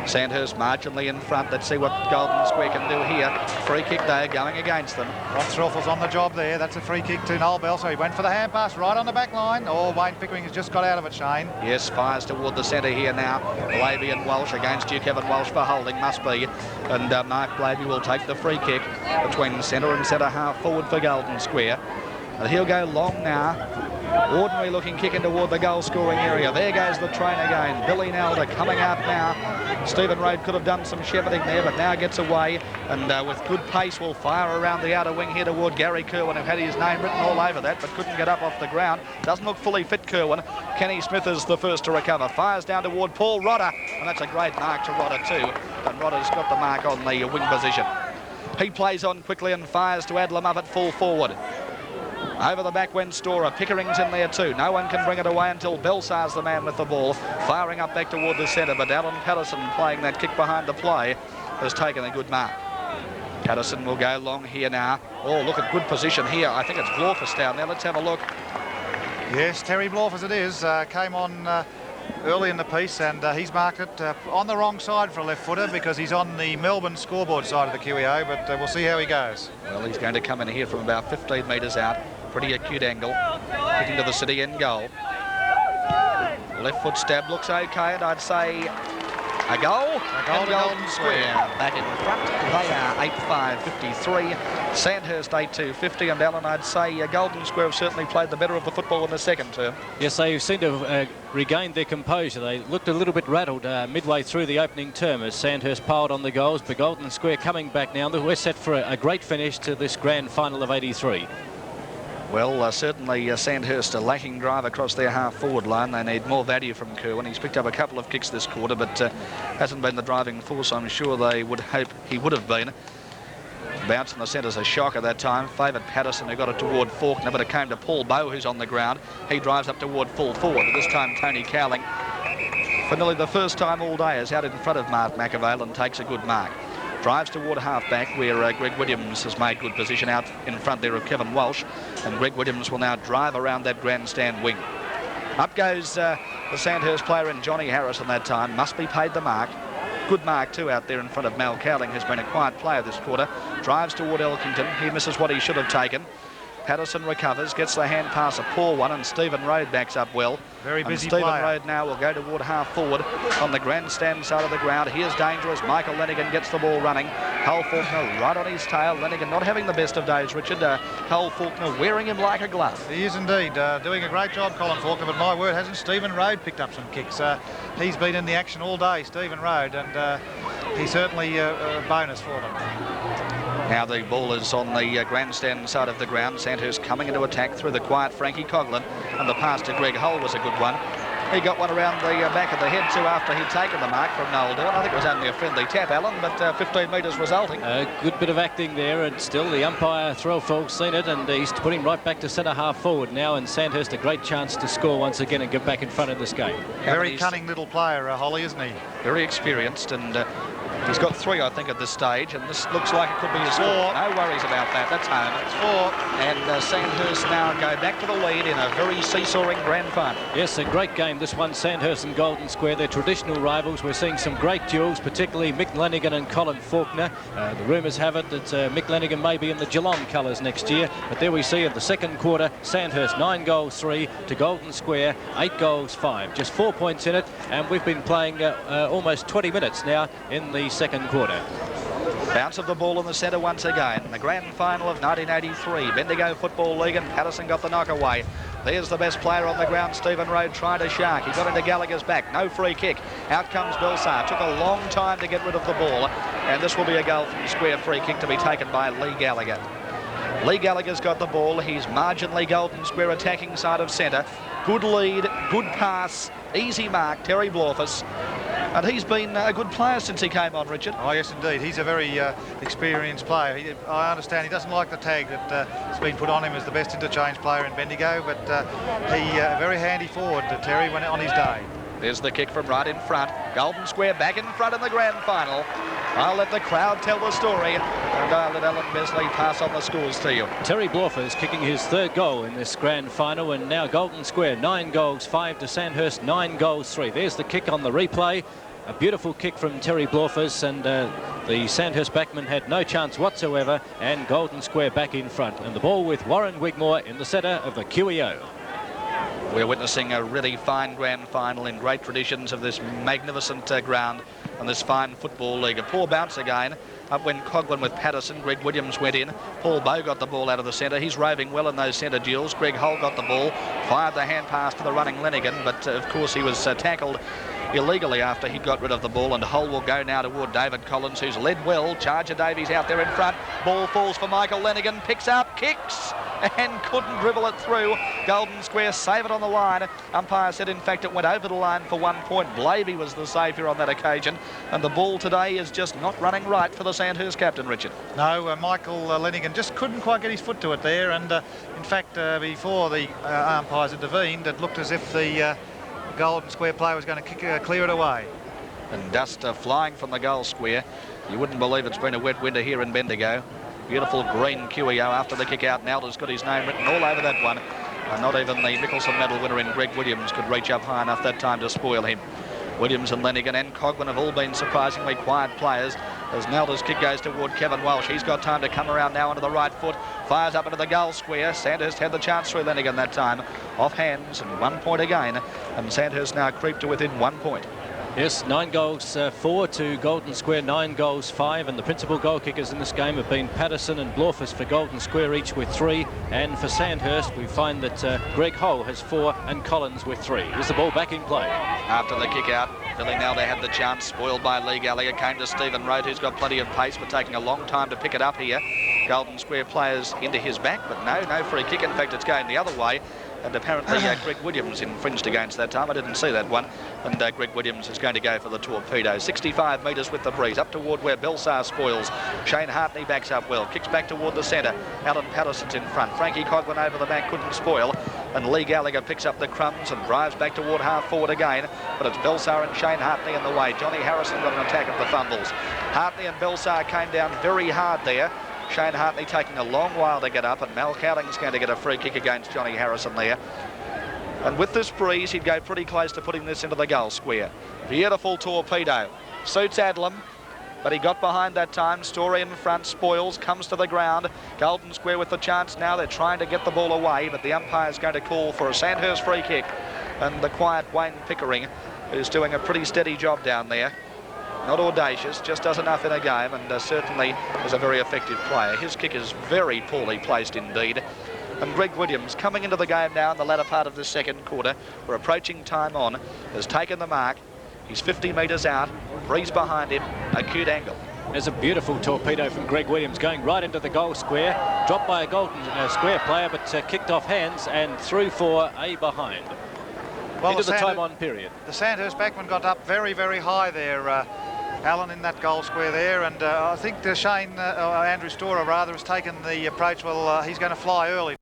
Sandhurst marginally in front. Let's see what Golden Square can do here. Free kick there going against them. Rothsroffle's on the job there. That's a free kick to Noel Bell. So he went for the hand pass right on the back line. Oh, Wayne Pickering has just got out of it, Shane. Yes, fires toward the centre here now. Blavey and Walsh against Duke Evan Walsh for holding, must be. And Mark Blavey will take the free kick between centre and centre half forward for Golden Square. And he'll go long now. Ordinary looking kick in toward the goal scoring area. There goes the train again. Billy Nelder coming out now. Stephen Road could have done some shepherding there, but now gets away and with good pace will fire around the outer wing here toward Gary Kerwin, who had his name written all over that but couldn't get up off the ground. Doesn't look fully fit, Kerwin. Kenny Smith is the first to recover. Fires down toward Paul Rodder, and that's a great mark to Rodder too. And Rodder's got the mark on the wing position. He plays on quickly and fires to Adler Muffet full forward. Over the back went Storer. Pickering's in there too. No one can bring it away until Belsar's the man with the ball. Firing up back toward the centre, but Alan Patterson playing that kick behind the play has taken a good mark. Patterson will go long here now. Oh, look at good position here. I think it's Blorfus down there. Let's have a look. Yes, Terry Blorfus it is. Came on early in the piece and he's marked it on the wrong side for a left footer because he's on the Melbourne scoreboard side of the QEO, but we'll see how he goes. Well, he's going to come in here from about 15 metres out. Pretty acute angle. Kicking to the city end goal. Left foot stab looks okay, and I'd say a goal. A goal to Golden Square. Back in front. They are 8-5-53. Sandhurst 8-2-50, and Alan, I'd say Golden Square have certainly played the better of the football in the second term. Yes, they seem to have regained their composure. They looked a little bit rattled midway through the opening term as Sandhurst piled on the goals, but Golden Square coming back now. We're set for a great finish to this grand final of 83. Well, certainly Sandhurst are lacking drive across their half-forward line. They need more value from Kerwin. He's picked up a couple of kicks this quarter, but hasn't been the driving force I'm sure they would hope he would have been. Bounce in the centre's a shock at that time. Favoured Patterson, who got it toward Faulkner, but it came to Paul Bowe, who's on the ground. He drives up toward full forward. This time Tony Cowling, for nearly the first time all day, is out in front of Mark McAvale and takes a good mark. Drives toward half-back where Greg Williams has made good position out in front there of Kevin Walsh, and Greg Williams will now drive around that grandstand wing. Up goes the Sandhurst player in Johnny Harrison that time. Must be paid the mark. Good mark too out there in front of Mal Cowling, who's been a quiet player this quarter. Drives toward Elkington. He misses what he should have taken. Patterson recovers, gets the hand pass, a poor one, and Stephen Road backs up well. Very busy Stephen player. Road now will go toward half forward on the grandstand side of the ground. Here's dangerous. Michael Lenigan gets the ball running. Hull Faulkner right on his tail. Lenigan not having the best of days, Richard. Hull Faulkner wearing him like a glove. He is indeed doing a great job, Colin Faulkner, but my word, hasn't Stephen Road picked up some kicks? He's been in the action all day, Stephen Road, and he's certainly a bonus for them. Now the ball is on the grandstand side of the ground. Sandhurst coming into attack through the quiet Frankie Coughlin, and the pass to Greg Hull was a good one. He got one around the back of the head too after he'd taken the mark from Noel Dillon. I think it was only a friendly tap, Alan, but 15 metres resulting. A good bit of acting there, and still the umpire Threlfeld's seen it, and he's put him right back to centre half forward now, and Sandhurst a great chance to score once again and get back in front of this game. Very cunning little player, Holly, isn't he? Very experienced, and he's got 3, I think, at this stage, and this looks like it could be his 4. No worries about that. That's home. It's 4. And Sandhurst now go back to the lead in a very seesawing grand final. Yes, a great game. This one, Sandhurst and Golden Square, they're traditional rivals. We're seeing some great duels, particularly Mick Lenigan and Colin Faulkner. The rumours have it that Mick Lenigan may be in the Geelong colours next year, but there we see in the second quarter, Sandhurst 9 goals 3 to Golden Square 8 goals 5. Just 4 points in it, and we've been playing almost 20 minutes now in the second quarter. Bounce of the ball in the centre once again. The grand final of 1983, Bendigo Football League, and Patterson got the knock away. There's the best player on the ground, Stephen Road, trying to shark. He got into Gallagher's back. No free kick. Out comes Belsar. Took a long time to get rid of the ball, and this will be a Golden Square free kick to be taken by Lee Gallagher. Lee Gallagher's got the ball. He's marginally Golden Square attacking side of centre. Good lead, good pass, easy mark, Terry Blorfus. And he's been a good player since he came on, Richard. Oh, yes, indeed. He's a very experienced player. I understand he doesn't like the tag that's been put on him as the best interchange player in Bendigo, but he very handy forward, Terry, when on his day. There's the kick from right in front. Golden Square back in front in the grand final. I'll let the crowd tell the story, and I'll let Alan Besley pass on the scores to you. Terry Blorfer is kicking his 3rd goal in this grand final, and now Golden Square 9 goals 5 to Sandhurst 9 goals 3. There's the kick on the replay, A beautiful kick from Terry Blorfus, and the Sandhurst backman had no chance whatsoever, and Golden Square back in front. And the ball with Warren Wigmore in the centre of the QEO. We're witnessing a really fine grand final in great traditions of this magnificent ground and this fine football league. A poor bounce again. Up went Coghlan with Patterson. Greg Williams went in. Paul Bow got the ball out of the centre. He's roving well in those centre duels. Greg Hull got the ball, fired the hand pass to the running Lenigan, but of course he was tackled illegally after he got rid of the ball, and Hull will go now toward David Collins, who's led well. Charger Davies out there in front. Ball falls for Michael Lenigan, picks up, kicks, and couldn't dribble it through. Golden Square save it on the line. Umpire said in fact it went over the line for 1 point. Blavey was the saviour on that occasion, and the ball today is just not running right for the Sandhurst captain, Richard. No, Michael Lenigan just couldn't quite get his foot to it there, and in fact before the umpires intervened, it looked as if the Golden Square player was going to clear it away. And dust flying from the goal square. You wouldn't believe it's been a wet winter here in Bendigo. Beautiful green QEO after the kick out. Now has got his name written all over that one. And not even the Mickelson medal winner in Greg Williams could reach up high enough that time to spoil him. Williams and Lenigan and Coghlan have all been surprisingly quiet players as Nelda's kick goes toward Kevin Welsh. He's got time to come around now onto the right foot, fires up into the goal square. Sandhurst had the chance through Lenigan that time. Off hands and 1 point again, and Sandhurst now creep to within 1 point. Yes, 9 goals 4 to Golden Square, 9 goals 5, and the principal goal kickers in this game have been Patterson and Blorfus for Golden Square, each with 3, and for Sandhurst we find that Greg Hull has 4 and Collins with 3. Here's the ball back in play. After the kick out, Billy Nelda had the chance, spoiled by Lee Gallagher, came to Stephen Road, who's got plenty of pace but taking a long time to pick it up here. Golden Square players into his back, but no free kick. In fact, it's going the other way. And apparently Greg Williams infringed against that time. I didn't see that one. And Greg Williams is going to go for the torpedo. 65 metres with the breeze, up toward where Belsar spoils. Shane Hartney backs up well, kicks back toward the centre. Alan Patterson's in front. Frankie Coghlan over the back, couldn't spoil. And Lee Gallagher picks up the crumbs and drives back toward half forward again. But it's Belsar and Shane Hartney in the way. Johnny Harrison got an attack of the fumbles. Hartney and Belsar came down very hard there. Shane Hartney taking a long while to get up, and Mal Cowling's going to get a free kick against Johnny Harrison there. And with this breeze, he'd go pretty close to putting this into the goal square. Beautiful torpedo. Suits Adlam, but he got behind that time. Story in front, spoils, comes to the ground. Golden Square with the chance now. They're trying to get the ball away, but the umpire's going to call for a Sandhurst free kick. And the quiet Wayne Pickering is doing a pretty steady job down there. Not audacious, just does enough in a game, and certainly is a very effective player. His kick is very poorly placed indeed. And Greg Williams, coming into the game now in the latter part of the second quarter, we're approaching time on, has taken the mark. He's 50 metres out, breeze behind him, acute angle. There's a beautiful torpedo from Greg Williams going right into the goal square, dropped by a Golden Square player, but kicked off hands and through for a behind. Well, into the time on period. The Sandhurst backman got up very high there, Alan, in that goal square there, and I think Andrew Storer rather has taken the approach, well, he's going to fly early.